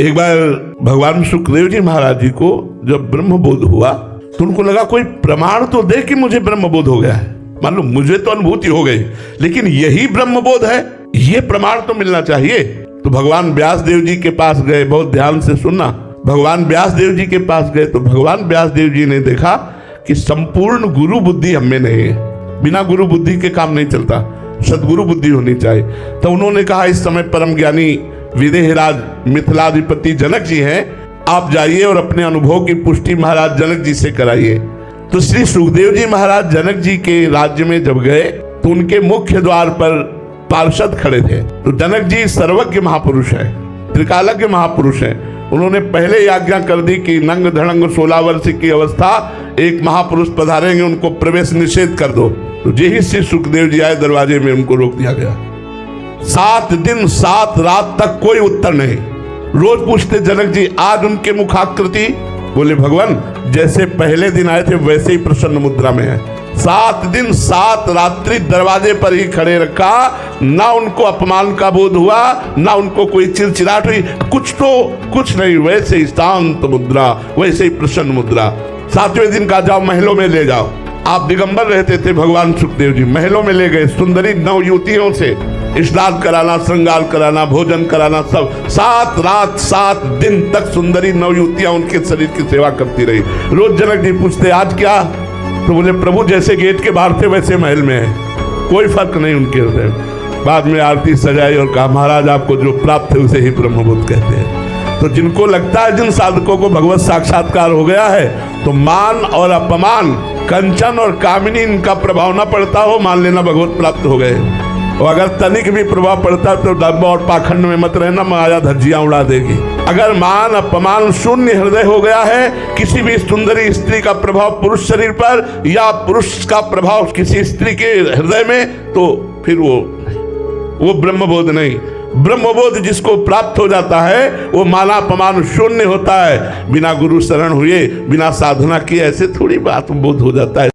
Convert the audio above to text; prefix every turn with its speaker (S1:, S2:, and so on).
S1: एक बार भगवान सुखदेव जी महाराज जी को जब ब्रह्म बोध हुआ तो उनको लगा कोई प्रमाण तो दे कि मुझे ब्रह्म बोध हो गया है। मान लो मुझे तो अनुभूति हो गई, लेकिन यही ब्रह्म बोध है, ये प्रमाण तो मिलना चाहिए। तो भगवान व्यास देव जी के पास गए, बहुत ध्यान से सुनना। भगवान व्यास देव जी के पास गए तो भगवान व्यास देव जी ने देखा कि संपूर्ण गुरु बुद्धि हमें नहीं है, बिना गुरु बुद्धि के काम नहीं चलता, सदगुरु बुद्धि होनी चाहिए। तो उन्होंने कहा इस समय परम ज्ञानी विदेहराज मिथिलाधिपति जनक जी हैं, आप जाइए और अपने अनुभव की पुष्टि महाराज जनक जी से कराइए। तो श्री सुखदेव जी महाराज जनक जी के राज्य में जब गए तो उनके मुख्य द्वार पर पार्षद खड़े थे। तो जनक जी सर्वज्ञ महापुरुष है, त्रिकालज्ञ महापुरुष है। उन्होंने पहले ही आज्ञा कर दी कि नंग धड़ंग 16 वर्ष की अवस्था एक महापुरुष पधारेंगे, उनको प्रवेश निषेध कर दो। तो यही श्री सुखदेव जी आए, दरवाजे में उनको रोक दिया गया। 7 दिन 7 रात तक कोई उत्तर नहीं। रोज पूछते जनक जी आज उनके मुखाकृति, बोले भगवान जैसे पहले दिन आए थे वैसे ही प्रसन्न मुद्रा में है। 7 दिन 7 रात्रि दरवाजे पर ही खड़े रखा, ना उनको अपमान का बोध हुआ, ना उनको कोई चिड़चिड़ाहट हुई, कुछ नहीं, वैसे ही शांत मुद्रा, वैसे ही प्रसन्न मुद्रा। 7वें दिन का जाओ महलों में ले जाओ। आप दिगंबर रहते थे भगवान सुखदेव जी, महलों में ले गए, सुंदरी नव युवतियों से स्नान कराना, श्रृंगार कराना, भोजन कराना, सब 7 रात 7 दिन तक सुंदरी नव युवतियां उनके शरीर की सेवा करती रही। रोज जनक जी पूछते आज क्या, तो बोले प्रभु जैसे गेट के बाहर थे वैसे महल में है, कोई फर्क नहीं उनके हृदय। बाद में आरती सजाई और कहा महाराज आपको जो प्राप्त है उसे ही ब्रह्मबोध कहते हैं। तो जिनको लगता है जिन साधकों को भगवत साक्षात्कार हो गया है तो मान और अपमान, कंचन और कामिनी इनका प्रभाव न पड़ता हो, मान लेना भगवत प्राप्त हो गए। और अगर तनिक भी प्रभाव पड़ता तो डब्बा और पाखंड में मत रहना, माया धज्जियां उड़ा देगी। अगर मान अपमान शून्य हृदय हो गया है, किसी भी सुंदरी स्त्री का प्रभाव पुरुष शरीर पर या पुरुष का प्रभाव किसी स्त्री के हृदय में, तो फिर वो ब्रह्मबोध नहीं। ब्रह्मबोध जिसको प्राप्त हो जाता है वो माना अपमान शून्य होता है। बिना गुरु शरण हुए, बिना साधना किए ऐसे थोड़ी बात बोध हो जाता है।